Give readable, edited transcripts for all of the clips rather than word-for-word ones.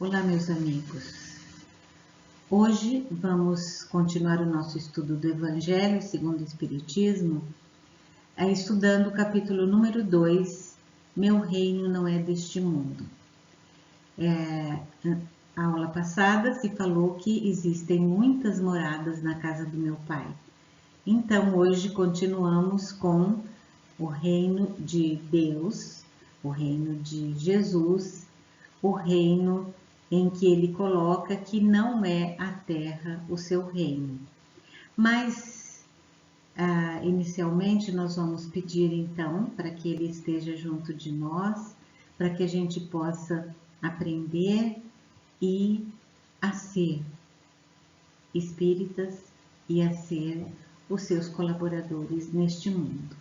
Olá, meus amigos. Hoje vamos continuar o nosso estudo do Evangelho segundo o Espiritismo, estudando o capítulo número 2, Meu Reino Não É Deste Mundo. A aula passada se falou que existem muitas moradas na casa do meu Pai. Então, hoje continuamos com o reino de Deus, o reino de Jesus, o reino em que ele coloca que não é a terra o seu reino. Mas, inicialmente, nós vamos pedir então para que ele esteja junto de nós, para que a gente possa aprender e a ser espíritas e a ser os seus colaboradores neste mundo.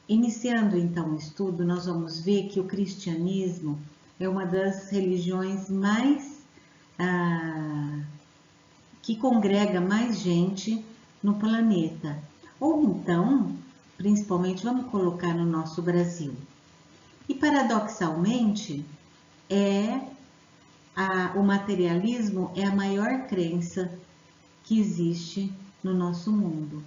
Iniciando então o estudo, nós vamos ver que o cristianismo é uma das religiões mais que congrega mais gente no planeta. Ou então, principalmente, vamos colocar no nosso Brasil. E paradoxalmente, o materialismo é a maior crença que existe no nosso mundo.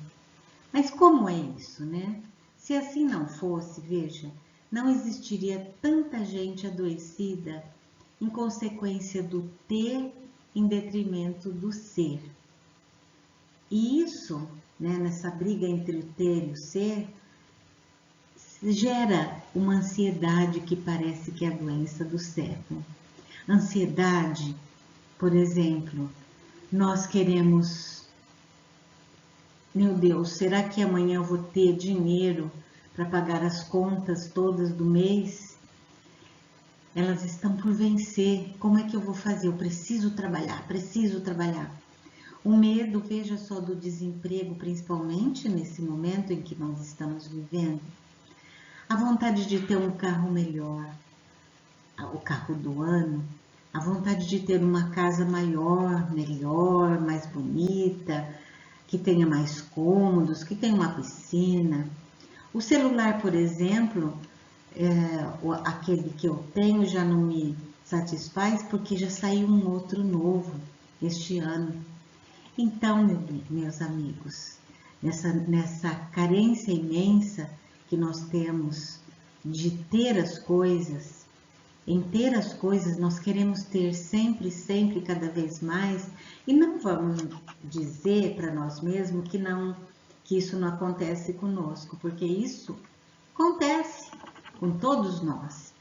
Mas como é isso, né? Se assim não fosse, veja, não existiria tanta gente adoecida em consequência do ter em detrimento do ser. E isso, né, nessa briga entre o ter e o ser, gera uma ansiedade que parece que é a doença do século. Ansiedade, por exemplo, nós queremos, meu Deus, será que amanhã eu vou ter dinheiro para pagar as contas todas do mês? Elas estão por vencer. Como é que eu vou fazer? Eu preciso trabalhar, preciso trabalhar. O medo, veja só, do desemprego, principalmente nesse momento em que nós estamos vivendo. A vontade de ter um carro melhor, o carro do ano. A vontade de ter uma casa maior, melhor, mais bonita, que tenha mais cômodos, que tenha uma piscina. O celular, por exemplo, aquele que eu tenho já não me satisfaz porque já saiu um outro novo este ano. Então, meus amigos, nessa carência imensa que nós temos de ter as coisas, em ter as coisas nós queremos ter sempre, sempre, cada vez mais, e não vamos dizer para nós mesmos que isso não acontece conosco, porque isso acontece com todos nós.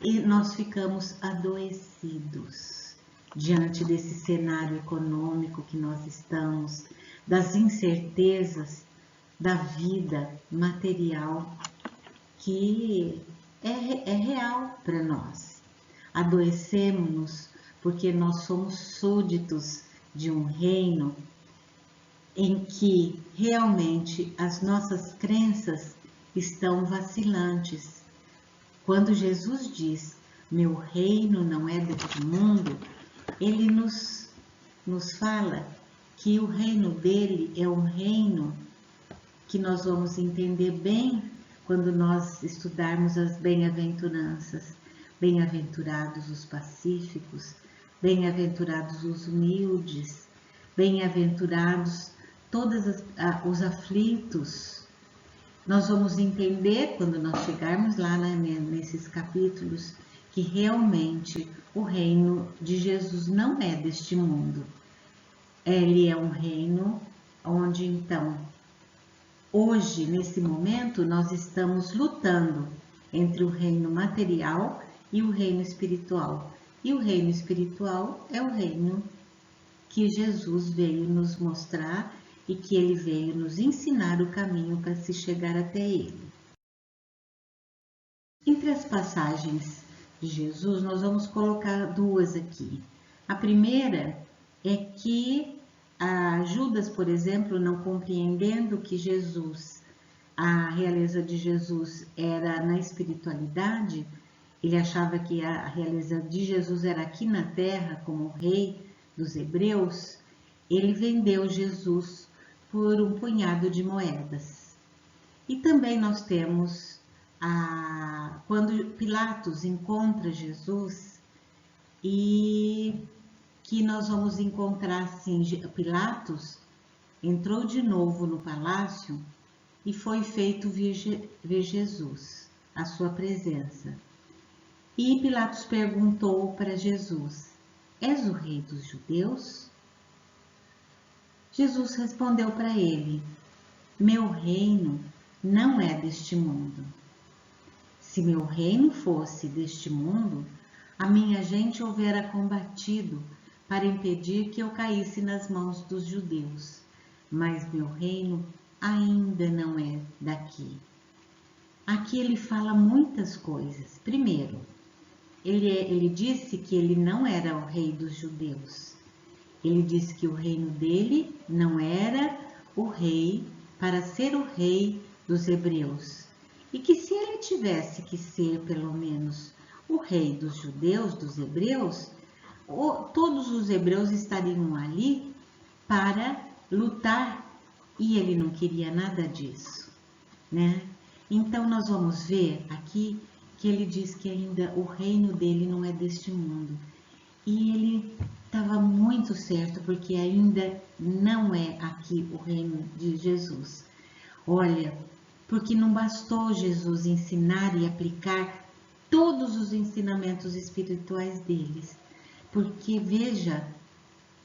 E nós ficamos adoecidos diante desse cenário econômico que nós estamos, das incertezas da vida material que é real para nós. Adoecemos porque nós somos súditos de um reino em que realmente as nossas crenças estão vacilantes. Quando Jesus diz, meu reino não é deste mundo, ele nos fala que o reino dele é um reino que nós vamos entender bem quando nós estudarmos as bem-aventuranças. Bem-aventurados os pacíficos, bem-aventurados os humildes, bem-aventurados todos os aflitos. Nós vamos entender, quando nós chegarmos lá nesses capítulos, que realmente o reino de Jesus não é deste mundo. Ele é um reino onde, então, hoje, nesse momento, nós estamos lutando entre o reino material e o reino espiritual. E o reino espiritual é o reino que Jesus veio nos mostrar e que ele veio nos ensinar o caminho para se chegar até ele. Entre as passagens de Jesus, nós vamos colocar duas aqui. A primeira é que Judas, por exemplo, não compreendendo que a realeza de Jesus era na espiritualidade, ele achava que a realeza de Jesus era aqui na terra, como rei dos hebreus, ele vendeu Jesus por um punhado de moedas. E também nós temos, quando Pilatos encontra Jesus, e que nós vamos encontrar assim, Pilatos entrou de novo no palácio e foi feito ver Jesus, a sua presença. E Pilatos perguntou para Jesus: És o rei dos judeus? Jesus respondeu para ele: Meu reino não é deste mundo. Se meu reino fosse deste mundo, a minha gente houvera combatido para impedir que eu caísse nas mãos dos judeus. Mas meu reino ainda não é daqui. Aqui ele fala muitas coisas. Primeiro, ele disse que ele não era o rei dos judeus. Ele disse que o reino dele não era o rei para ser o rei dos hebreus. E que se ele tivesse que ser pelo menos o rei dos judeus, dos hebreus, todos os hebreus estariam ali para lutar e ele não queria nada disso, né? Então nós vamos ver aqui que ele diz que ainda o reino dele não é deste mundo. E ele estava muito certo, porque ainda não é aqui o reino de Jesus. Olha, porque não bastou Jesus ensinar e aplicar todos os ensinamentos espirituais deles. Porque, veja,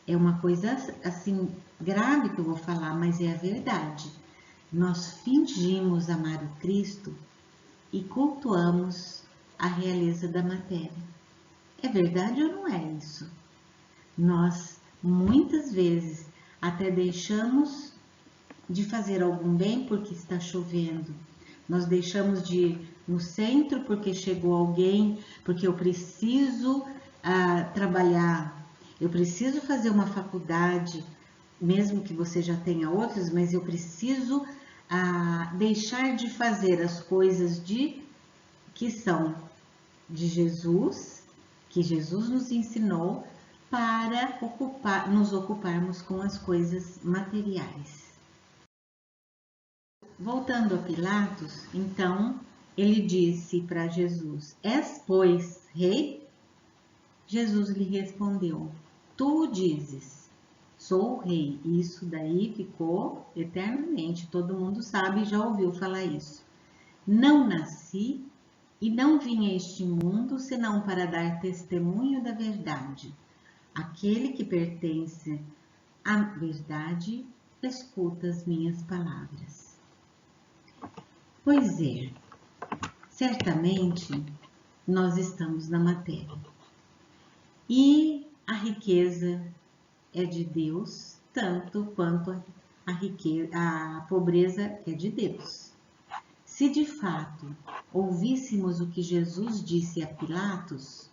é uma coisa assim grave que eu vou falar, mas é a verdade. Nós fingimos amar o Cristo e cultuamos a realeza da matéria. É verdade ou não é isso? Nós, muitas vezes, até deixamos de fazer algum bem porque está chovendo. Nós deixamos de ir no centro porque chegou alguém, porque eu preciso trabalhar, eu preciso fazer uma faculdade, mesmo que você já tenha outras, mas eu preciso deixar de fazer as coisas que são de Jesus, que Jesus nos ensinou, para nos ocuparmos com as coisas materiais. Voltando a Pilatos, então, ele disse para Jesus: És, pois, rei? Jesus lhe respondeu: Tu o dizes, sou o rei. Isso daí ficou eternamente, todo mundo sabe e já ouviu falar isso. Não nasci e não vim a este mundo senão para dar testemunho da verdade. Aquele que pertence à verdade escuta as minhas palavras. Pois é, certamente nós estamos na matéria. E a riqueza é de Deus, tanto quanto a pobreza é de Deus. Se de fato ouvíssemos o que Jesus disse a Pilatos: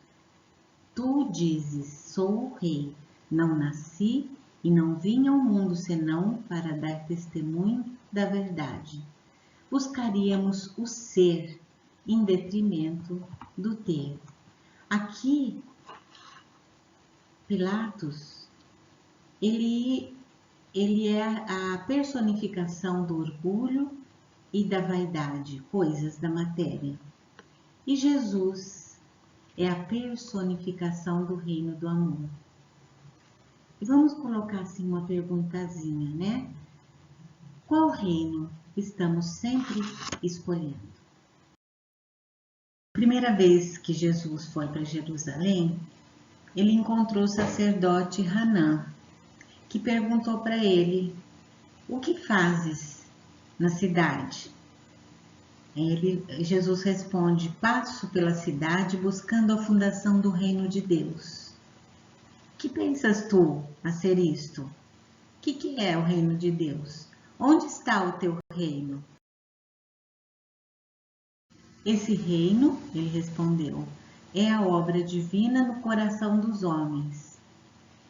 Tu dizes, sou o rei, não nasci e não vim ao mundo senão para dar testemunho da verdade. Buscaríamos o ser em detrimento do ter. Aqui, Pilatos, ele é a personificação do orgulho e da vaidade, coisas da matéria. E Jesus é a personificação do reino do amor. E vamos colocar assim uma perguntazinha, né? Qual reino estamos sempre escolhendo? Primeira vez que Jesus foi para Jerusalém, ele encontrou o sacerdote Hanã, que perguntou para ele: O que fazes na cidade? Jesus responde: Passo pela cidade buscando a fundação do reino de Deus. Que pensas tu a ser isto? O que é o reino de Deus? Onde está o teu reino? Esse reino, ele respondeu, é a obra divina no coração dos homens.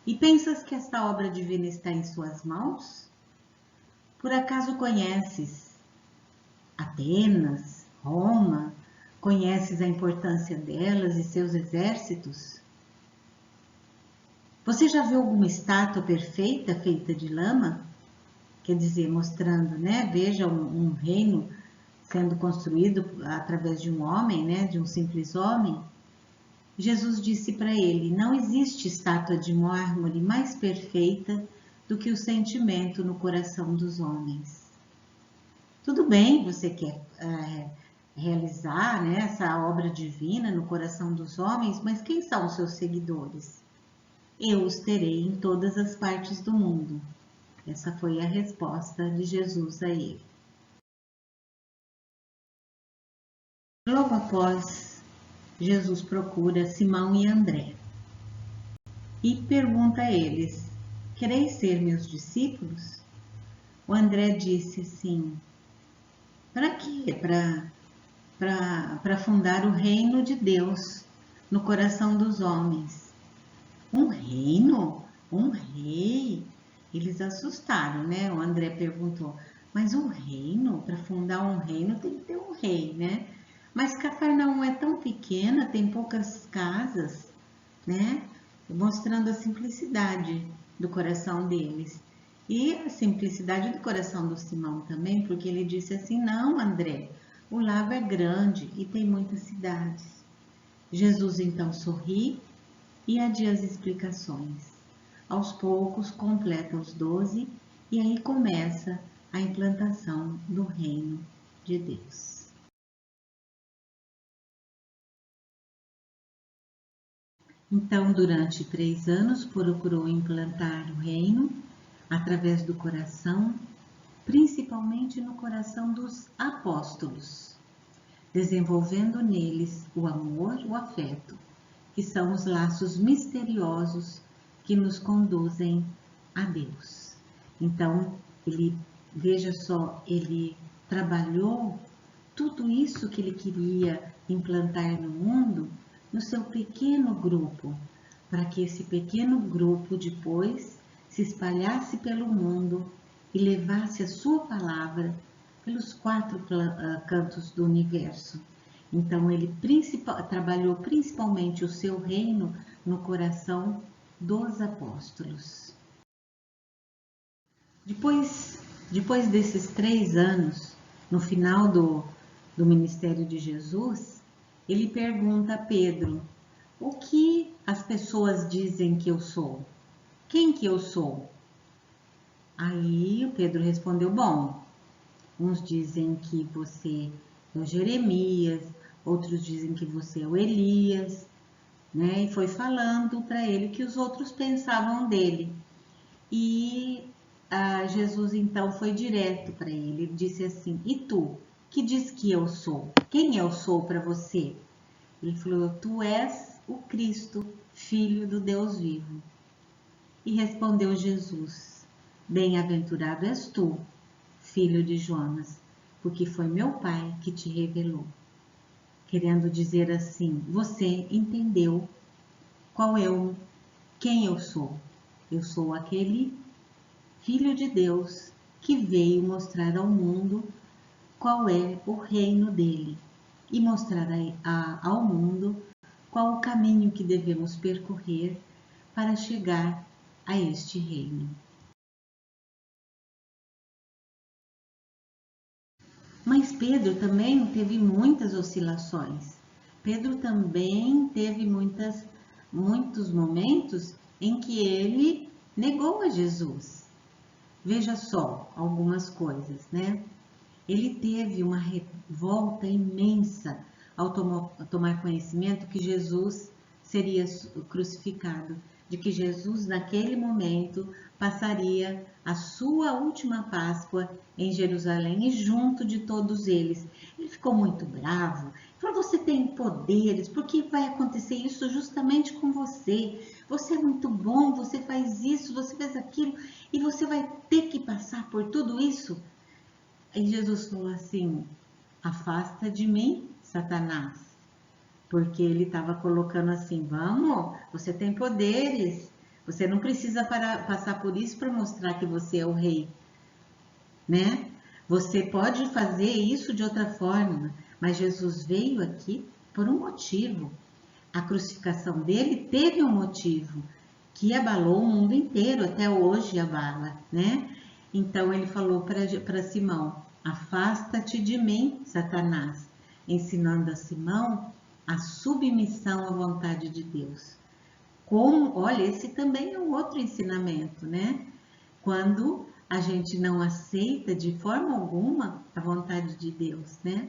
E pensas que esta obra divina está em suas mãos? Por acaso conheces Atenas, Roma? Conheces a importância delas e seus exércitos? Você já viu alguma estátua perfeita feita de lama? Quer dizer, mostrando, né? Veja um reino sendo construído através de um homem, né? De um simples homem. Jesus disse para ele: não existe estátua de mármore mais perfeita do que o sentimento no coração dos homens. Tudo bem, você quer realizar, né, essa obra divina no coração dos homens, mas quem são os seus seguidores? Eu os terei em todas as partes do mundo. Essa foi a resposta de Jesus a ele. Logo após, Jesus procura Simão e André e pergunta a eles: quereis ser meus discípulos? O André disse assim: para quê? Para fundar o reino de Deus no coração dos homens. Um reino? Um rei? Eles assustaram, né? O André perguntou: mas um reino? Para fundar um reino tem que ter um rei, né? Mas Cafarnaum é tão pequena, tem poucas casas, né? Mostrando a simplicidade do coração deles. E a simplicidade do coração do Simão também, porque ele disse assim: não, André, o lago é grande e tem muitas cidades. Jesus então sorri e adia as explicações. Aos poucos completa os 12 e aí começa a implantação do reino de Deus. Então, durante 3 anos, procurou implantar o reino através do coração, principalmente no coração dos apóstolos, desenvolvendo neles o amor, o afeto, que são os laços misteriosos que nos conduzem a Deus. Então, veja só, ele trabalhou tudo isso que ele queria implantar no mundo no seu pequeno grupo, para que esse pequeno grupo depois se espalhasse pelo mundo e levasse a sua palavra pelos 4 cantos do universo. Então ele trabalhou principalmente o seu reino no coração dos apóstolos. Depois desses 3 anos, no final do ministério de Jesus, ele pergunta a Pedro: o que as pessoas dizem que eu sou? Quem que eu sou? Aí o Pedro respondeu: bom, uns dizem que você é o Jeremias, outros dizem que você é o Elias, né? E foi falando para ele o que os outros pensavam dele. E Jesus então foi direto para ele, ele disse assim: e tu, que diz que eu sou? Quem eu sou para você? Ele falou: tu és o Cristo, Filho do Deus vivo. E respondeu Jesus: bem-aventurado és tu, filho de Jonas, porque foi meu Pai que te revelou. Querendo dizer assim, você entendeu quem eu sou. Eu sou aquele Filho de Deus que veio mostrar ao mundo qual é o reino dele e mostrar ao mundo qual o caminho que devemos percorrer para chegar a este reino. Mas Pedro também teve muitas oscilações. Pedro também teve muitos momentos em que ele negou a Jesus. Veja só algumas coisas, né? Ele teve uma revolta imensa ao tomar conhecimento que Jesus seria crucificado, de que Jesus naquele momento passaria a sua última Páscoa em Jerusalém e junto de todos eles. Ele ficou muito bravo, falou: você tem poderes, porque vai acontecer isso justamente com você? Você é muito bom, você faz isso, você faz aquilo, e você vai ter que passar por tudo isso? E Jesus falou assim: afasta de mim, Satanás, porque ele estava colocando assim: vamos, você tem poderes, você não precisa passar por isso para mostrar que você é o rei, né? Você pode fazer isso de outra forma, mas Jesus veio aqui por um motivo. A crucificação dele teve um motivo que abalou o mundo inteiro, até hoje abala, né? Então ele falou para Simão: afasta-te de mim, Satanás, ensinando a Simão a submissão à vontade de Deus. Como, olha, esse também é um outro ensinamento, né? Quando a gente não aceita de forma alguma a vontade de Deus, né?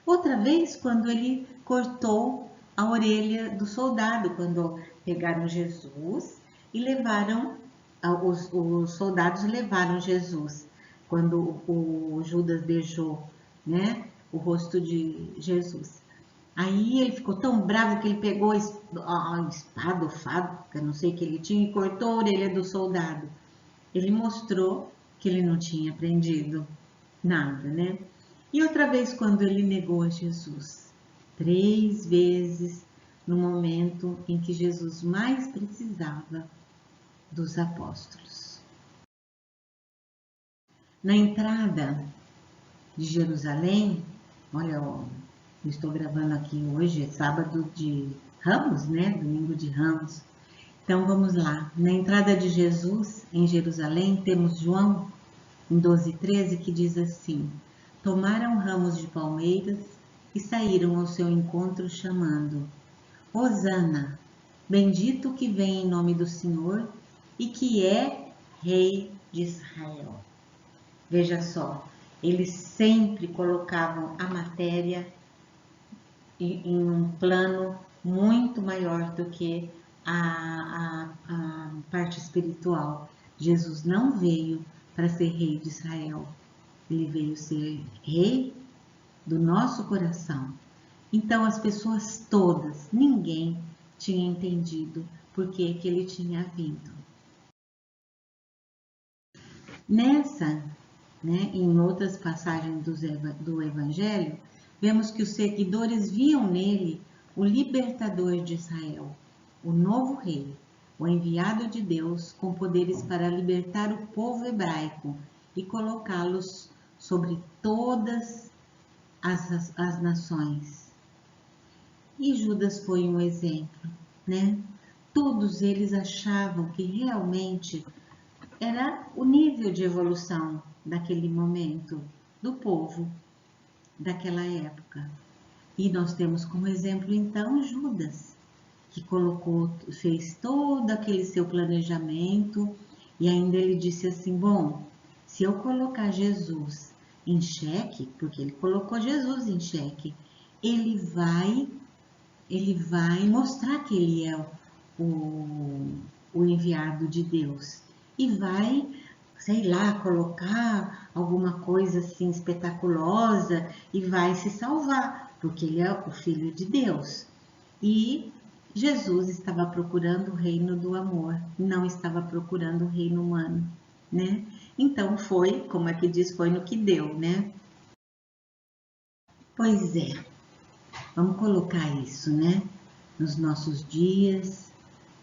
Outra vez, quando ele cortou a orelha do soldado, quando pegaram Jesus e levaram, os soldados levaram Jesus, quando o Judas beijou, né, o rosto de Jesus. Aí ele ficou tão bravo que ele pegou a espada, ou faca, não sei o que ele tinha, e cortou a orelha do soldado. Ele mostrou que ele não tinha aprendido nada, né? E outra vez, quando ele negou a Jesus, 3 vezes no momento em que Jesus mais precisava dos apóstolos. Na entrada de Jerusalém, olha, eu estou gravando aqui hoje, é sábado de Ramos, né? Domingo de Ramos. Então vamos lá. Na entrada de Jesus em Jerusalém, temos João em 12:13 que diz assim: tomaram ramos de palmeiras e saíram ao seu encontro chamando: Hosana, bendito que vem em nome do Senhor e que é Rei de Israel. Veja só, eles sempre colocavam a matéria em um plano muito maior do que a parte espiritual. Jesus não veio para ser rei de Israel, ele veio ser rei do nosso coração. Então as pessoas todas, ninguém tinha entendido por que ele tinha vindo. Nessa, né, em outras passagens do Evangelho, vemos que os seguidores viam nele o libertador de Israel, o novo rei, o enviado de Deus com poderes para libertar o povo hebraico e colocá-los sobre todas as nações. E Judas foi um exemplo, né? Todos eles achavam que realmente era o nível de evolução daquele momento do povo daquela época. E nós temos como exemplo então Judas, que fez todo aquele seu planejamento e ainda ele disse assim: bom, se eu colocar Jesus em xeque, porque ele colocou Jesus em xeque, ele vai mostrar que ele é o enviado de Deus e vai, sei lá, colocar alguma coisa assim espetaculosa e vai se salvar, porque ele é o Filho de Deus. E Jesus estava procurando o reino do amor, não estava procurando o reino humano, né? Então foi, como aqui diz, foi no que deu, né? Pois é, vamos colocar isso, né? Nos nossos dias,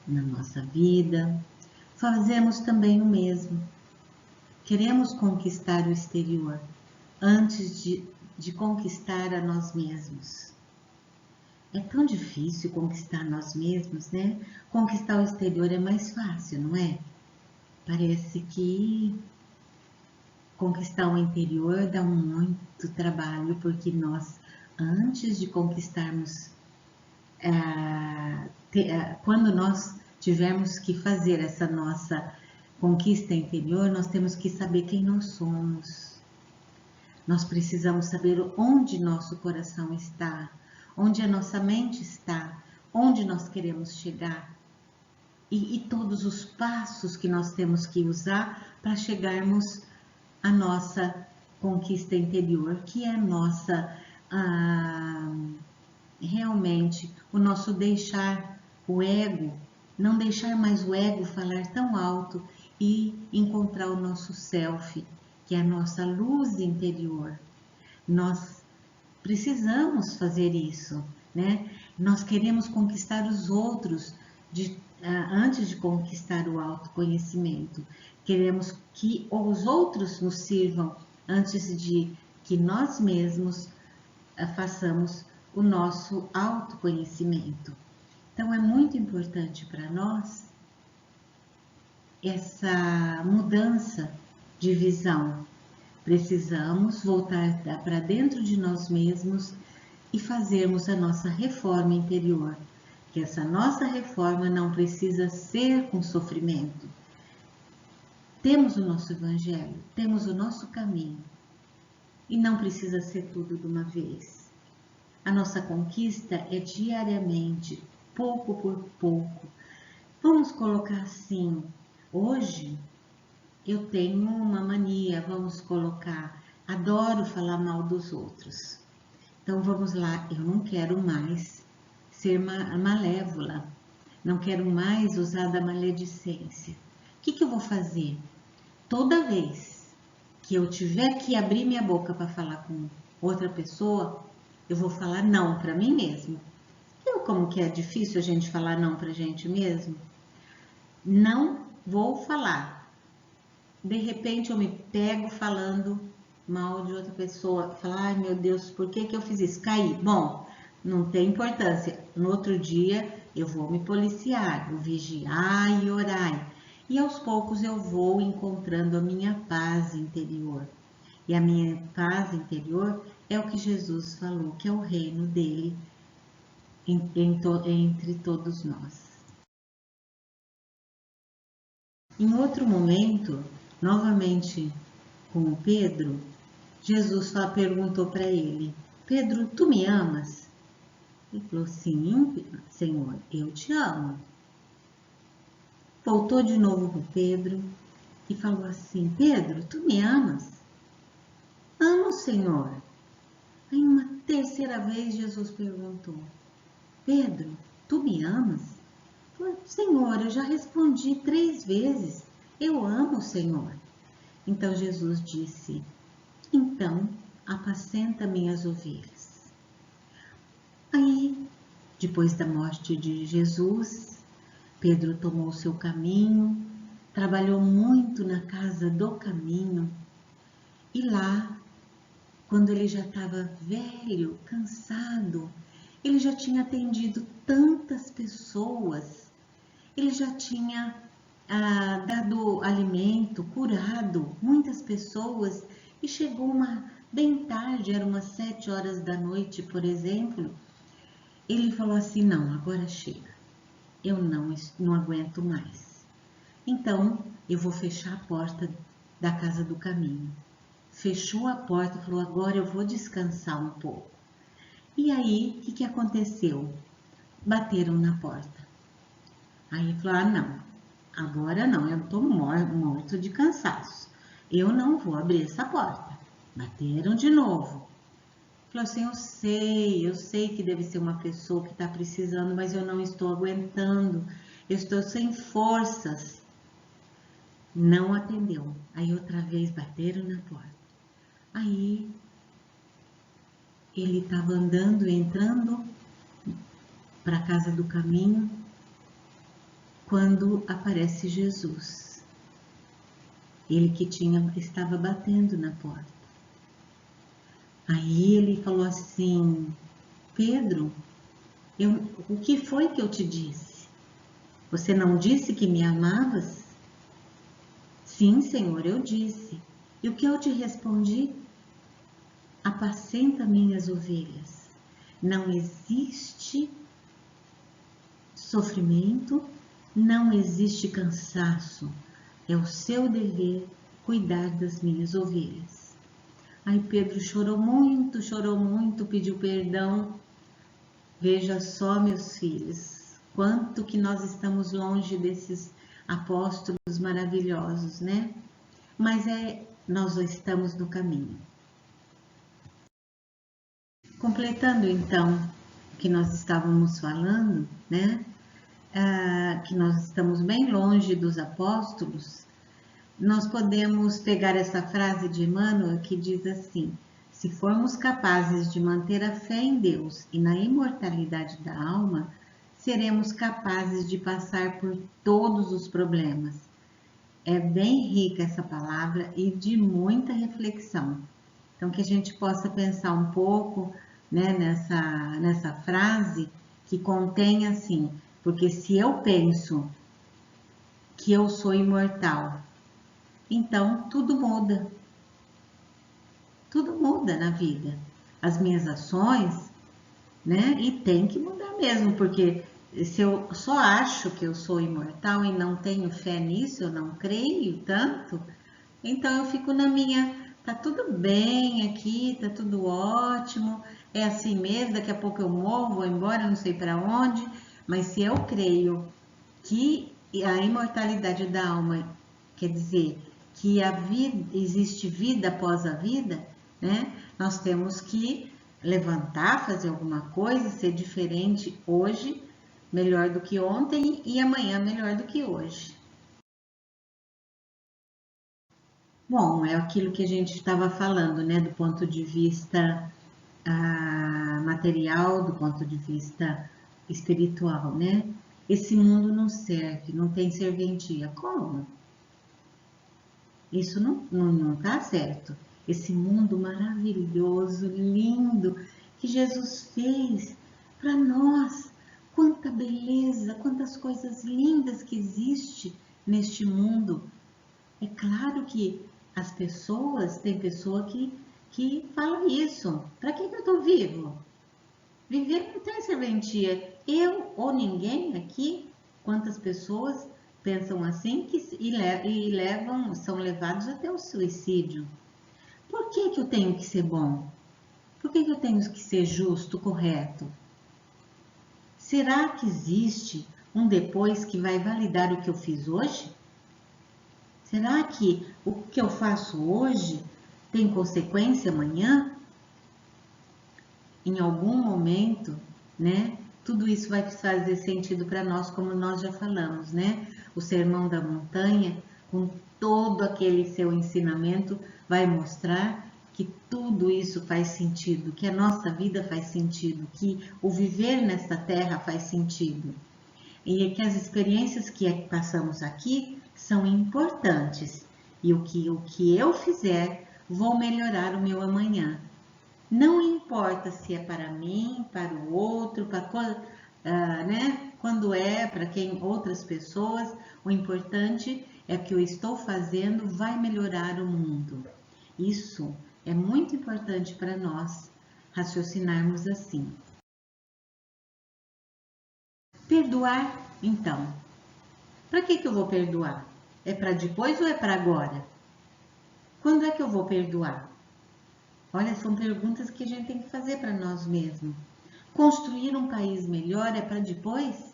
na nossa vida. Fazemos também o mesmo. Queremos conquistar o exterior antes de conquistar a nós mesmos. É tão difícil conquistar nós mesmos, né? Conquistar o exterior é mais fácil, não é? Parece que conquistar o interior dá muito trabalho, porque nós, antes de conquistarmos, quando nós tivermos que fazer essa nossa conquista interior, nós temos que saber quem nós somos. Nós precisamos saber onde nosso coração está, onde a nossa mente está, onde nós queremos chegar e todos os passos que nós temos que usar para chegarmos à nossa conquista interior, que é a nossa, realmente, o nosso deixar o ego, não deixar mais o ego falar tão alto e encontrar o nosso self, que é a nossa luz interior. Nós precisamos fazer isso, né? Nós queremos conquistar os outros antes de conquistar o autoconhecimento. Queremos que os outros nos sirvam antes de que nós mesmos façamos o nosso autoconhecimento. Então é muito importante para nós essa mudança de visão. Precisamos voltar para dentro de nós mesmos e fazermos a nossa reforma interior. Que essa nossa reforma não precisa ser com sofrimento. Temos o nosso evangelho, temos o nosso caminho e não precisa ser tudo de uma vez. A nossa conquista é diariamente, pouco por pouco. Vamos colocar assim, hoje eu tenho uma mania, vamos colocar, adoro falar mal dos outros. Então vamos lá, eu não quero mais ser malévola, não quero mais usar da maledicência. O que eu vou fazer? Toda vez que eu tiver que abrir minha boca para falar com outra pessoa, eu vou falar não para mim mesmo. Viu como que é difícil a gente falar não para a gente mesmo? Não vou falar. De repente eu me pego falando mal de outra pessoa, falar, ai meu Deus, por que eu fiz isso? Caí. Bom, não tem importância. No outro dia eu vou me policiar, vou vigiar e orar. E aos poucos eu vou encontrando a minha paz interior. E a minha paz interior é o que Jesus falou, que é o reino dele entre todos nós. Em outro momento, novamente com o Pedro, Jesus perguntou para ele, Pedro, tu me amas? Ele falou, sim, Senhor, eu te amo. Voltou de novo para Pedro e falou assim, Pedro, tu me amas? Amo, Senhor. Aí uma terceira vez Jesus perguntou, Pedro, tu me amas? Falei, Senhor, eu já respondi 3 vezes, eu amo o Senhor. Então Jesus disse, então apacenta minhas ovelhas. Aí, depois da morte de Jesus, Pedro tomou seu caminho, trabalhou muito na casa do caminho e lá, quando ele já estava velho, cansado, ele já tinha atendido tantas pessoas, ele já tinha dado alimento, curado muitas pessoas e chegou bem tarde, era umas 7 horas da noite, por exemplo, ele falou assim, não, agora chega, eu não aguento mais. Então, eu vou fechar a porta da casa do caminho. Fechou a porta e falou, agora eu vou descansar um pouco. E aí, o que aconteceu? Bateram na porta. Aí ele falou, não, agora não, eu estou morto de cansaço. Eu não vou abrir essa porta. Bateram de novo. Falou assim, eu sei que deve ser uma pessoa que está precisando, mas eu não estou aguentando, eu estou sem forças. Não atendeu. Aí outra vez bateram na porta. Aí ele estava andando, entrando para a casa do caminho, quando aparece Jesus. Ele que estava batendo na porta. Aí ele falou assim, Pedro, o que foi que eu te disse? Você não disse que me amavas? Sim, Senhor, eu disse. E o que eu te respondi? Apacenta minhas ovelhas. Não existe sofrimento, não existe cansaço. É o seu dever cuidar das minhas ovelhas. Aí Pedro chorou muito, pediu perdão. Veja só, meus filhos, quanto que nós estamos longe desses apóstolos maravilhosos, né? Mas nós estamos no caminho. Completando então o que nós estávamos falando, né? Que nós estamos bem longe dos apóstolos, nós podemos pegar essa frase de Emmanuel que diz assim, se formos capazes de manter a fé em Deus e na imortalidade da alma, seremos capazes de passar por todos os problemas. É bem rica essa palavra e de muita reflexão. Então, que a gente possa pensar um pouco, né, nessa frase que contém assim, porque se eu penso que eu sou imortal, então tudo muda na vida. As minhas ações né? E tem que mudar mesmo, porque se eu só acho que eu sou imortal e não tenho fé nisso, eu não creio tanto, então eu fico na minha, tá tudo bem aqui, tá tudo ótimo, é assim mesmo, daqui a pouco eu morro, vou embora, não sei para onde, mas se eu creio que a imortalidade da alma quer dizer que a vida, existe vida após a vida, né? Nós temos que levantar, fazer alguma coisa, ser diferente hoje, melhor do que ontem e amanhã melhor do que hoje. Bom, é aquilo que a gente estava falando, né? Do ponto de vista material, do ponto de vista espiritual, né? Esse mundo não serve, não tem serventia. Como? Isso não tá certo. Esse mundo maravilhoso, lindo, que Jesus fez para nós. Quanta beleza, quantas coisas lindas que existe neste mundo. É claro que as pessoas, tem pessoa que fala isso. Para que eu estou vivo? Viver não tem serventia. Eu ou ninguém aqui, quantas pessoas pensam assim e levam, são levados até o suicídio. Por que eu tenho que ser bom? Por que eu tenho que ser justo, correto? Será que existe um depois que vai validar o que eu fiz hoje? Será que o que eu faço hoje tem consequência amanhã? Em algum momento, né? Tudo isso vai fazer sentido para nós, como nós já falamos, né? O Sermão da Montanha, com todo aquele seu ensinamento, vai mostrar que tudo isso faz sentido, que a nossa vida faz sentido, que o viver nesta terra faz sentido. E que as experiências que passamos aqui são importantes. E o que eu fizer, vou melhorar o meu amanhã. Não importa se é para mim, para o outro, né? Quando é para quem outras pessoas, o importante é que eu estou fazendo vai melhorar o mundo. Isso é muito importante para nós raciocinarmos assim. Perdoar, então. Para que eu vou perdoar? É para depois ou é para agora? Quando é que eu vou perdoar? Olha, são perguntas que a gente tem que fazer para nós mesmos. Construir um país melhor é para depois?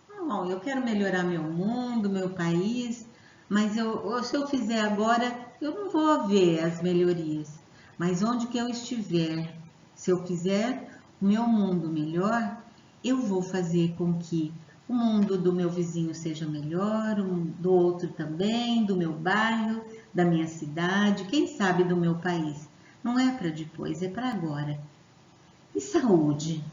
Não, eu quero melhorar meu mundo, meu país, mas se eu fizer agora, eu não vou ver as melhorias. Mas onde que eu estiver, se eu fizer o meu mundo melhor, eu vou fazer com que o mundo do meu vizinho seja melhor, do outro também, do meu bairro, da minha cidade, quem sabe do meu país. Não é para depois, é para agora. E saúde?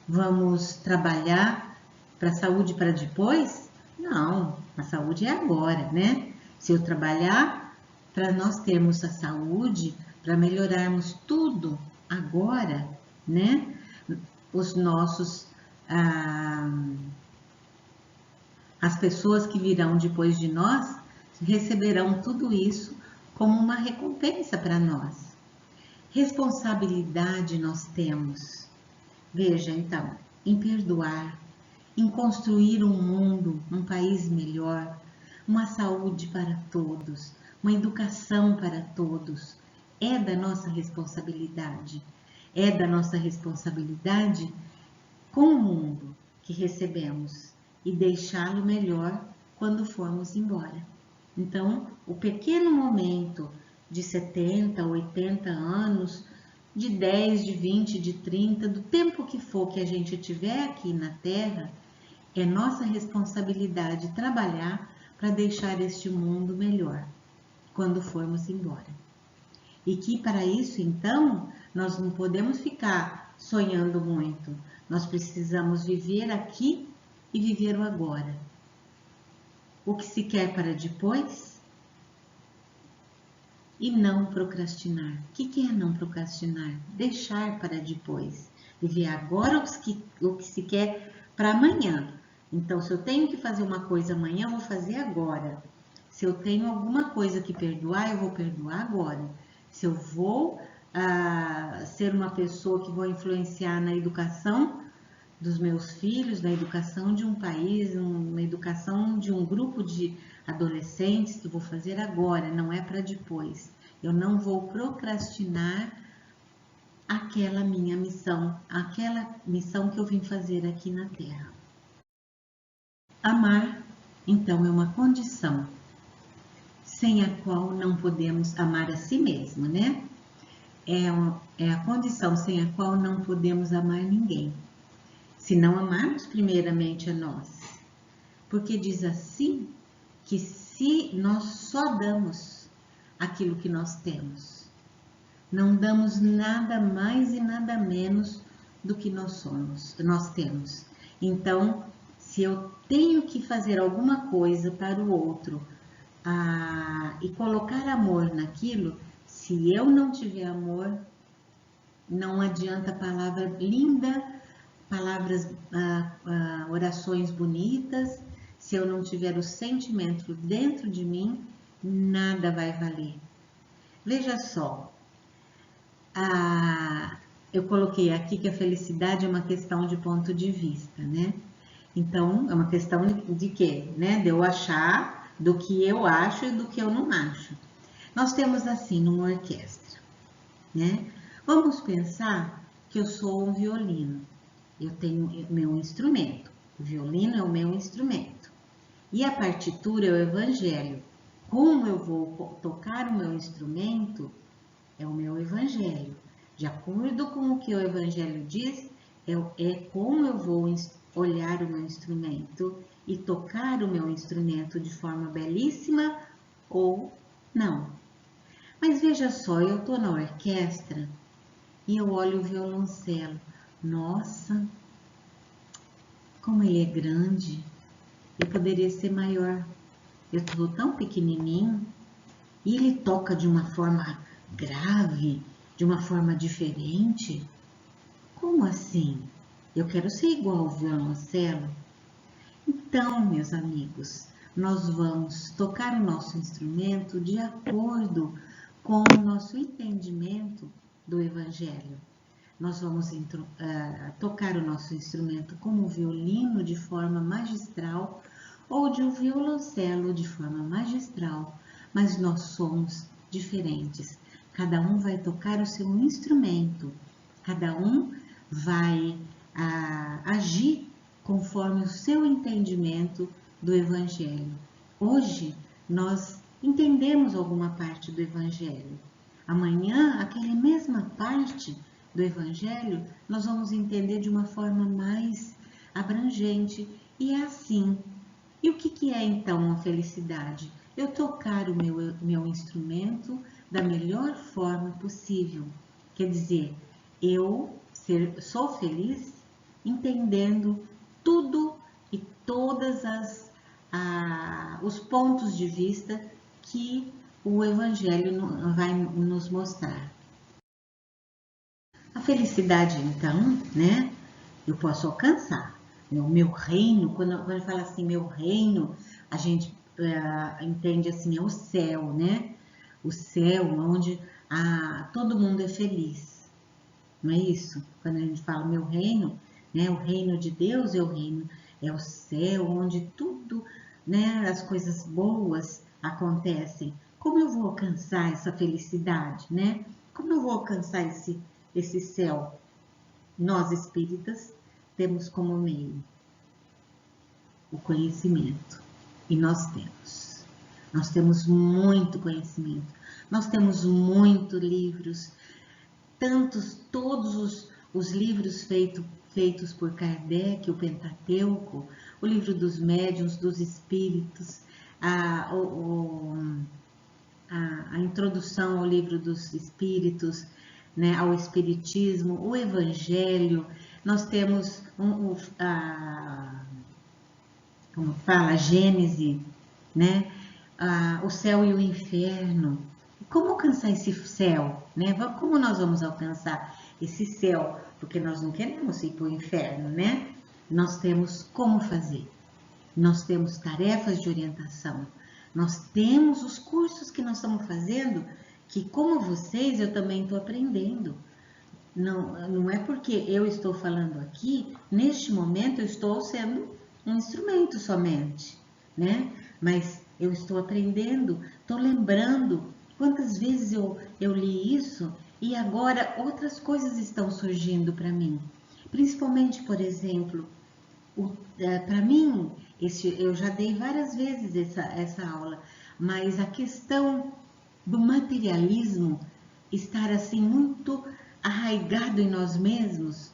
Vamos trabalhar para a saúde para depois? Não, a saúde é agora, né? Se eu trabalhar para nós termos a saúde, para melhorarmos tudo agora, né? Os nossos, as pessoas que virão depois de nós receberão tudo isso como uma recompensa para nós. Responsabilidade nós temos. Veja, então, em perdoar, em construir um mundo, um país melhor, uma saúde para todos, uma educação para todos. É da nossa responsabilidade. É da nossa responsabilidade com o mundo que recebemos e deixá-lo melhor quando formos embora. Então, o pequeno momento de 70, 80 anos, de 10, de 20, de 30, do tempo que for que a gente tiver aqui na Terra, é nossa responsabilidade trabalhar para deixar este mundo melhor quando formos embora. E que para isso, então, nós não podemos ficar sonhando muito. Nós precisamos viver aqui e viver o agora. O que se quer para depois e não procrastinar. O que é não procrastinar? Deixar para depois. Viver agora o que se quer para amanhã. Então, se eu tenho que fazer uma coisa amanhã, eu vou fazer agora. Se eu tenho alguma coisa que perdoar, eu vou perdoar agora. Se eu vou ser uma pessoa que vou influenciar na educação dos meus filhos, na educação de um país, na educação de um grupo de adolescentes que vou fazer agora, não é para depois. Eu não vou procrastinar aquela minha missão, aquela missão que eu vim fazer aqui na Terra. Amar, então, é uma condição sem a qual não podemos amar a si mesmo, né? É a condição sem a qual não podemos amar ninguém. Se não amarmos primeiramente a nós. Porque diz assim que se nós só damos aquilo que nós temos, não damos nada mais e nada menos do que nós temos. Então, se eu tenho que fazer alguma coisa para o outro e colocar amor naquilo, se eu não tiver amor, não adianta palavra linda, palavras, orações bonitas, se eu não tiver o sentimento dentro de mim, nada vai valer. Veja só, eu coloquei aqui que a felicidade é uma questão de ponto de vista, né? Então, é uma questão de quê? Né? De eu achar, do que eu acho e do que eu não acho. Nós temos assim, numa orquestra, né? Vamos pensar que eu sou um violino. Eu tenho meu instrumento. O violino é o meu instrumento. E a partitura é o evangelho. Como eu vou tocar o meu instrumento é o meu evangelho. De acordo com o que o evangelho diz, é como eu vou olhar o meu instrumento e tocar o meu instrumento de forma belíssima ou não. Mas veja só, eu estou na orquestra e eu olho o violoncelo. Nossa, como ele é grande, eu poderia ser maior. Eu estou tão pequenininho e ele toca de uma forma grave, de uma forma diferente. Como assim? Eu quero ser igual ao violoncelo? Então, meus amigos, nós vamos tocar o nosso instrumento de acordo com o nosso entendimento do Evangelho. Nós vamos tocar o nosso instrumento como violino de forma magistral ou de um violoncelo de forma magistral, mas nós somos diferentes. Cada um vai tocar o seu instrumento, cada um vai agir conforme o seu entendimento do Evangelho. Hoje nós entendemos alguma parte do Evangelho. Amanhã, aquela mesma parte do Evangelho, nós vamos entender de uma forma mais abrangente. E é assim. E o que é então a felicidade? Eu tocar o meu instrumento da melhor forma possível. Quer dizer, eu sou feliz entendendo tudo e todas os pontos de vista que o Evangelho vai nos mostrar. A felicidade, então, né? Eu posso alcançar. O meu reino, quando fala assim, meu reino, a gente entende assim, é o céu, né? O céu onde todo mundo é feliz. Não é isso? Quando a gente fala meu reino, né? O reino de Deus é o céu onde tudo, né? As coisas boas acontecem. Como eu vou alcançar essa felicidade, né? Como eu vou alcançar esse céu? Nós espíritas temos como meio o conhecimento e nós temos muito conhecimento, nós temos muitos livros, todos os livros feitos por Kardec, o Pentateuco, o livro dos médiuns, dos espíritos, a introdução ao livro dos espíritos, né, ao espiritismo, o Evangelho. Nós temos como fala, Gênese, né? O céu e o inferno. Como alcançar esse céu, né? Como nós vamos alcançar esse céu? Porque nós não queremos ir para o inferno, né? Nós temos como fazer. Nós temos tarefas de orientação. Nós temos os cursos que nós estamos fazendo que, como vocês, eu também estou aprendendo. Não é porque eu estou falando aqui, neste momento eu estou sendo um instrumento somente, né? Mas eu estou aprendendo, estou lembrando quantas vezes eu li isso e agora outras coisas estão surgindo para mim. Principalmente, por exemplo, para mim, eu já dei várias vezes essa aula, mas a questão do materialismo estar assim muito arraigado em nós mesmos,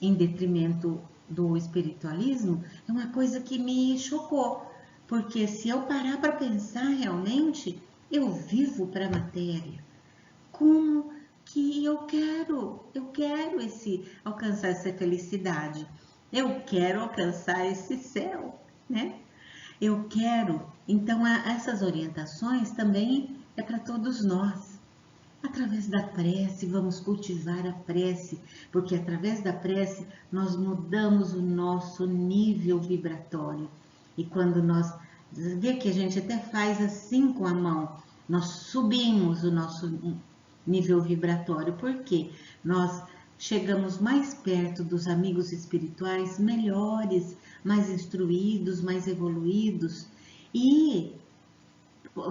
em detrimento do espiritualismo, é uma coisa que me chocou, porque se eu parar para pensar realmente, eu vivo para a matéria. Como que eu quero alcançar essa felicidade, eu quero alcançar esse céu, né? Eu quero. Então, essas orientações também é para todos nós. Através da prece, vamos cultivar a prece, porque através da prece nós mudamos o nosso nível vibratório. E quando nós vê que a gente até faz assim com a mão, nós subimos o nosso nível vibratório, porque nós chegamos mais perto dos amigos espirituais melhores, mais instruídos, mais evoluídos e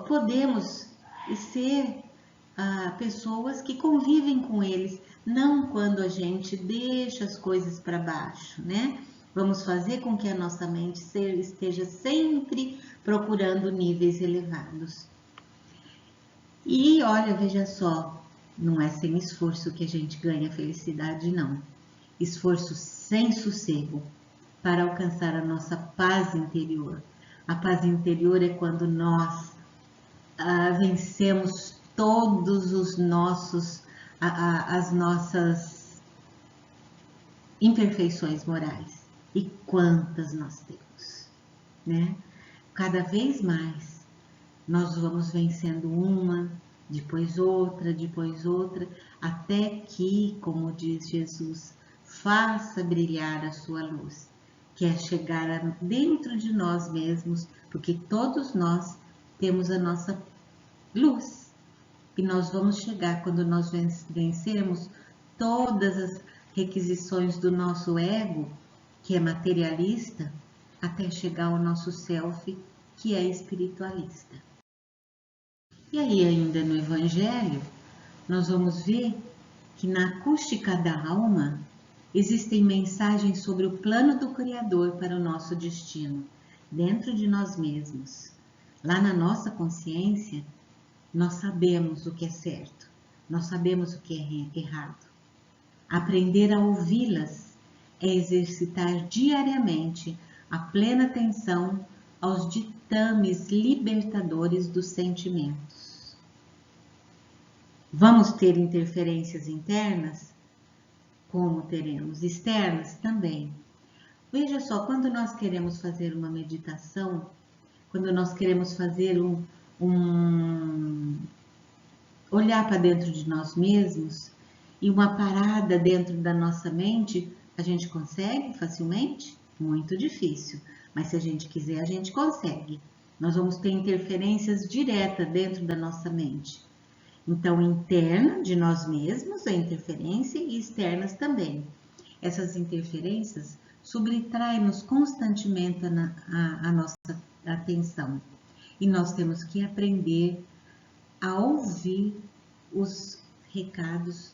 podemos ser pessoas que convivem com eles, não quando a gente deixa as coisas para baixo, né? Vamos fazer com que a nossa mente esteja sempre procurando níveis elevados. E olha, veja só, não é sem esforço que a gente ganha felicidade, não. Esforço sem sossego para alcançar a nossa paz interior. A paz interior é quando nós vencemos todos os nossos, as nossas imperfeições morais. E quantas nós temos, né? Cada vez mais nós vamos vencendo uma, depois outra, até que, como diz Jesus, faça brilhar a sua luz, que é chegar dentro de nós mesmos, porque todos nós temos a nossa luz. E nós vamos chegar, quando nós vencermos todas as requisições do nosso ego, que é materialista, até chegar ao nosso self, que é espiritualista. E aí, ainda no Evangelho, nós vamos ver que na acústica da alma existem mensagens sobre o plano do Criador para o nosso destino, dentro de nós mesmos. Lá na nossa consciência, nós sabemos o que é certo, nós sabemos o que é errado. Aprender a ouvi-las é exercitar diariamente a plena atenção aos ditames libertadores dos sentimentos. Vamos ter interferências internas? Como teremos? Externas também. Veja só, quando nós queremos fazer uma meditação, quando nós queremos fazer olhar para dentro de nós mesmos e uma parada dentro da nossa mente, a gente consegue facilmente? Muito difícil, mas se a gente quiser, a gente consegue. Nós vamos ter interferências diretas dentro da nossa mente. Então, interna de nós mesmos, a interferência, e externas também. Essas interferências subtraem-nos constantemente a nossa atenção. E nós temos que aprender a ouvir os recados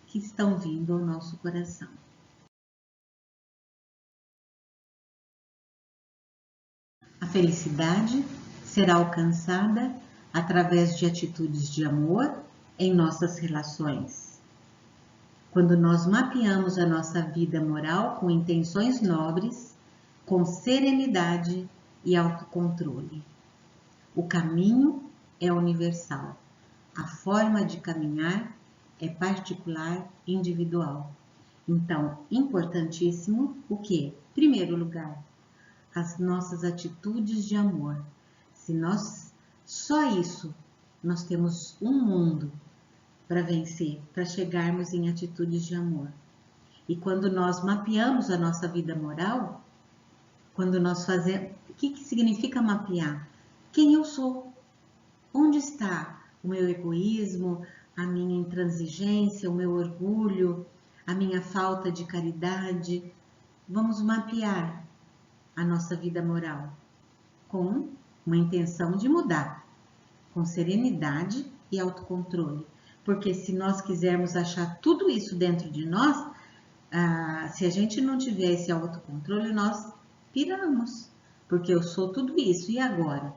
que estão vindo ao nosso coração. A felicidade será alcançada através de atitudes de amor em nossas relações. Quando nós mapeamos a nossa vida moral com intenções nobres, com serenidade e autocontrole. O caminho é universal. A forma de caminhar é particular, individual. Então, importantíssimo o quê? Primeiro lugar, as nossas atitudes de amor. Se nós, só isso, nós temos um mundo para vencer, para chegarmos em atitudes de amor. E quando nós mapeamos a nossa vida moral, quando nós fazemos, o que significa mapear? Quem eu sou? Onde está o meu egoísmo, a minha intransigência, o meu orgulho, a minha falta de caridade. Vamos mapear a nossa vida moral com uma intenção de mudar, com serenidade e autocontrole. Porque se nós quisermos achar tudo isso dentro de nós, se a gente não tiver esse autocontrole, nós piramos. Porque eu sou tudo isso, e agora?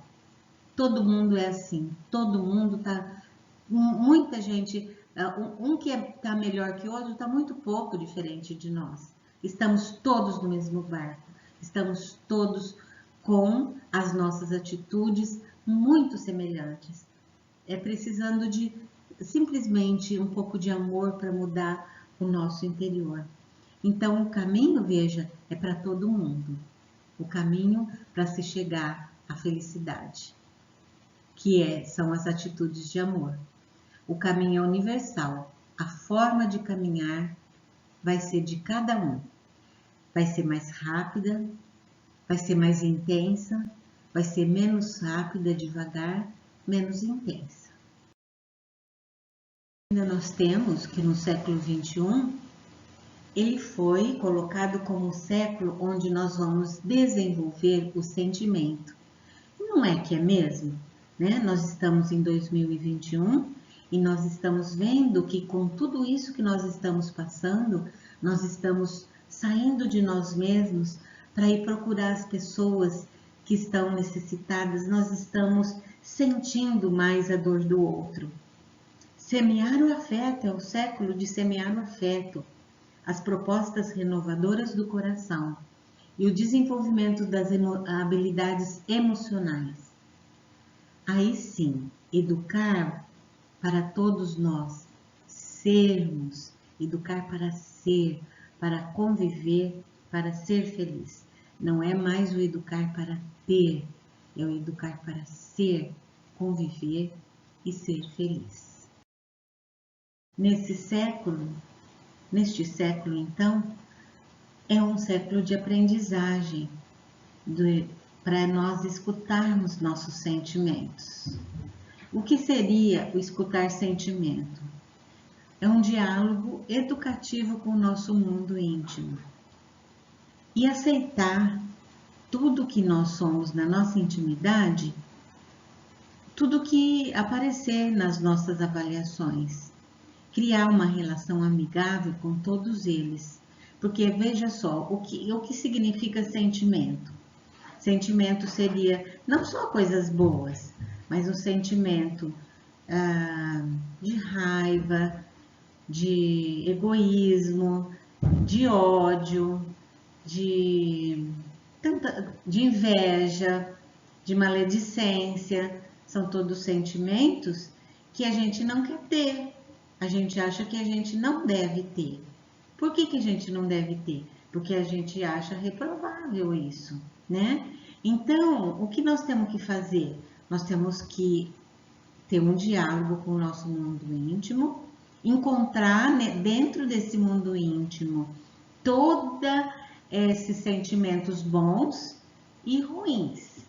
Todo mundo é assim, todo mundo tá. Muita gente, um que tá melhor que o outro, tá muito pouco diferente de nós. Estamos todos no mesmo barco, estamos todos com as nossas atitudes muito semelhantes. É precisando de simplesmente um pouco de amor para mudar o nosso interior. Então, o caminho, veja, é para todo mundo. O caminho para se chegar à felicidade, são as atitudes de amor. O caminho é universal. A forma de caminhar vai ser de cada um. Vai ser mais rápida, vai ser mais intensa, vai ser menos rápida, devagar, menos intensa. Ainda nós temos que no século XXI, ele foi colocado como um século onde nós vamos desenvolver o sentimento. Não é que é mesmo? Né? Nós estamos em 2021 e nós estamos vendo que com tudo isso que nós estamos passando, nós estamos saindo de nós mesmos para ir procurar as pessoas que estão necessitadas, nós estamos sentindo mais a dor do outro. Semear o afeto, é o século de semear o afeto, as propostas renovadoras do coração e o desenvolvimento das habilidades emocionais. Aí sim, educar para todos nós sermos, educar para ser, para conviver, para ser feliz. Não é mais o educar para ter, é o educar para ser, conviver e ser feliz. Neste século então, é um século de aprendizagem para nós escutarmos nossos sentimentos. O que seria o escutar sentimento? É um diálogo educativo com o nosso mundo íntimo. E aceitar tudo que nós somos na nossa intimidade, tudo que aparecer nas nossas avaliações. Criar uma relação amigável com todos eles. Porque veja só, o que significa sentimento? Sentimento seria não só coisas boas, mas o sentimento de raiva, de egoísmo, de ódio, de inveja, de maledicência. São todos sentimentos que a gente não quer ter. A gente acha que a gente não deve ter. Por que a gente não deve ter? Porque a gente acha reprovável isso, né? Então, o que nós temos que fazer? Nós temos que ter um diálogo com o nosso mundo íntimo, encontrar dentro desse mundo íntimo todos esses sentimentos bons e ruins,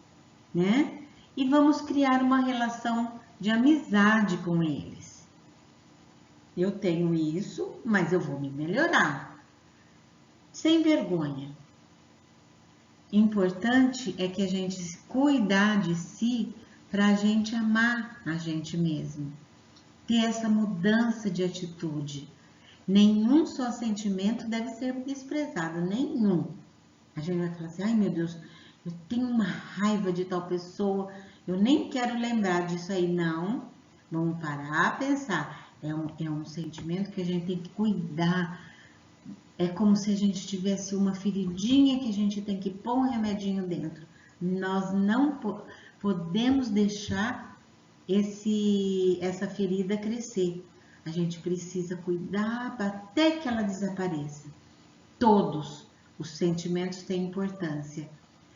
né? E vamos criar uma relação de amizade com eles. Eu tenho isso, mas eu vou me melhorar. Sem vergonha. Importante é que a gente cuidar de si para a gente amar a gente mesmo. Ter essa mudança de atitude. Nenhum só sentimento deve ser desprezado, nenhum. A gente vai falar assim, ai meu Deus, eu tenho uma raiva de tal pessoa, eu nem quero lembrar disso aí, não. Vamos parar, pensar. É um sentimento que a gente tem que cuidar. É como se a gente tivesse uma feridinha que a gente tem que pôr um remedinho dentro. Nós não podemos deixar essa ferida crescer. A gente precisa cuidar até que ela desapareça. Todos os sentimentos têm importância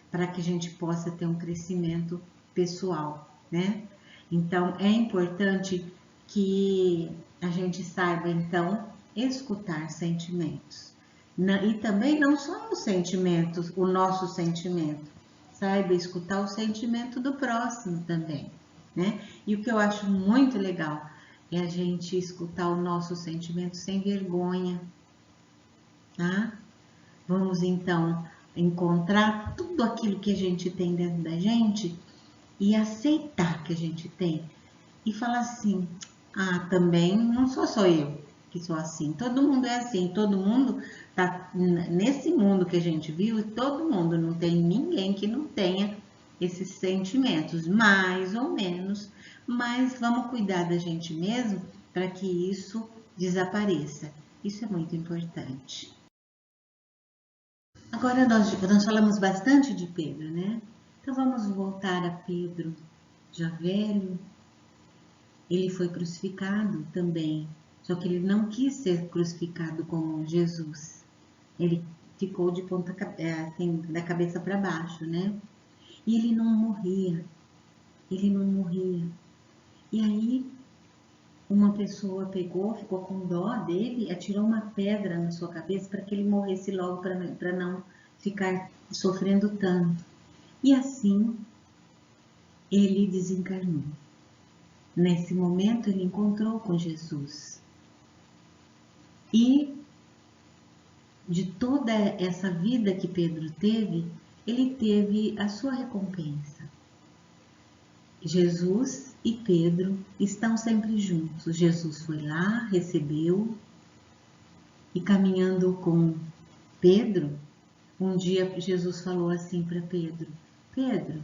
para que a gente possa ter um crescimento pessoal, né? Então, é importante que a gente saiba, então, escutar sentimentos. E também não só os sentimentos, o nosso sentimento. Saiba escutar o sentimento do próximo também, né? E o que eu acho muito legal é a gente escutar o nosso sentimento sem vergonha, tá? Vamos então encontrar tudo aquilo que a gente tem dentro da gente e aceitar que a gente tem e falar assim: ah, também não sou só eu que sou assim, todo mundo é assim, todo mundo tá nesse mundo que a gente vive, todo mundo, não tem ninguém que não tenha esses sentimentos, mais ou menos, mas vamos cuidar da gente mesmo para que isso desapareça. Isso é muito importante. Agora nós falamos bastante de Pedro, né? Então vamos voltar a Pedro, já velho. Ele foi crucificado também, só que ele não quis ser crucificado como Jesus. Ele ficou de ponta assim, da cabeça para baixo, né? E ele não morria, ele não morria. E aí uma pessoa pegou, ficou com dó dele, atirou uma pedra na sua cabeça para que ele morresse logo, para não ficar sofrendo tanto. E assim ele desencarnou. Nesse momento ele encontrou com Jesus. E de toda essa vida que Pedro teve, ele teve a sua recompensa. Jesus e Pedro estão sempre juntos. Jesus foi lá, recebeu, e caminhando com Pedro, um dia Jesus falou assim para Pedro: Pedro,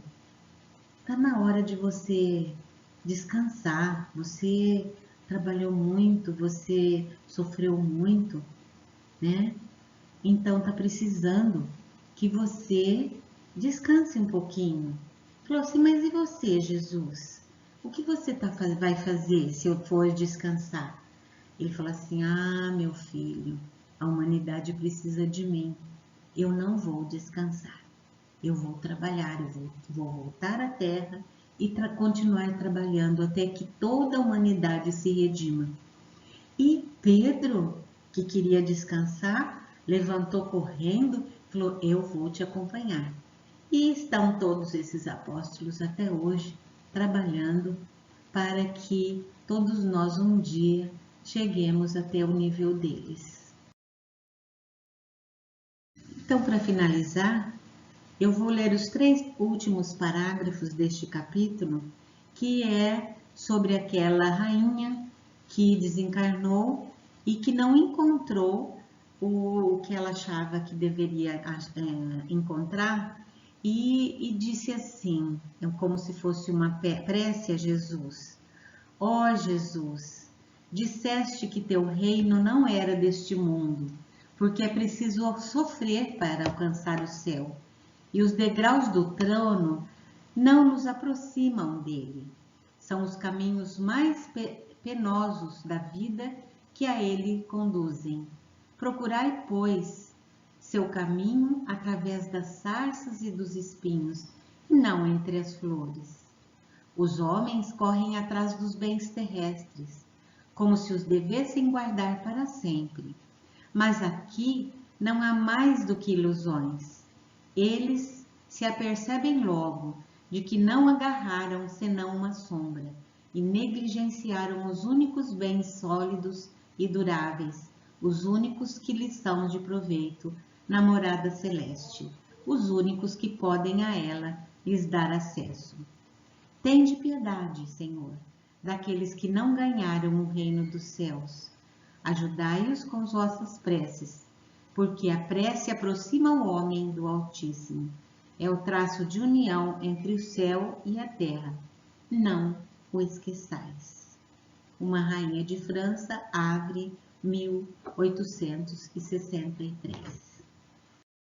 tá na hora de você descansar. Você trabalhou muito, você sofreu muito, né? Então tá precisando que você descanse um pouquinho. Falou assim: mas e você, Jesus? O que você vai fazer se eu for descansar? Ele falou assim: ah, meu filho, a humanidade precisa de mim. Eu não vou descansar. Eu vou trabalhar, vou voltar à Terra e continuar trabalhando até que toda a humanidade se redima. E Pedro, que queria descansar, levantou correndo e falou: eu vou te acompanhar. E estão todos esses apóstolos até hoje trabalhando para que todos nós um dia cheguemos até o nível deles. Então, para finalizar, eu vou ler os 3 últimos parágrafos deste capítulo, que é sobre aquela rainha que desencarnou e que não encontrou o que ela achava que deveria encontrar, e disse assim, como se fosse uma prece a Jesus: ó Jesus, disseste que teu reino não era deste mundo, porque é preciso sofrer para alcançar o céu, e os degraus do trono não nos aproximam dele. São os caminhos mais penosos da vida que a ele conduzem. Procurai, pois, seu caminho através das sarças e dos espinhos, e não entre as flores. Os homens correm atrás dos bens terrestres, como se os devessem guardar para sempre. Mas aqui não há mais do que ilusões. Eles se apercebem logo de que não agarraram senão uma sombra e negligenciaram os únicos bens sólidos e duráveis, os únicos que lhes são de proveito na morada celeste, os únicos que podem a ela lhes dar acesso. Tende piedade, Senhor, daqueles que não ganharam o reino dos céus. Ajudai-os com as vossas preces, porque a prece aproxima o homem do Altíssimo. É o traço de união entre o céu e a terra. Não o esqueçais. Uma Rainha de França, Havre, 1863.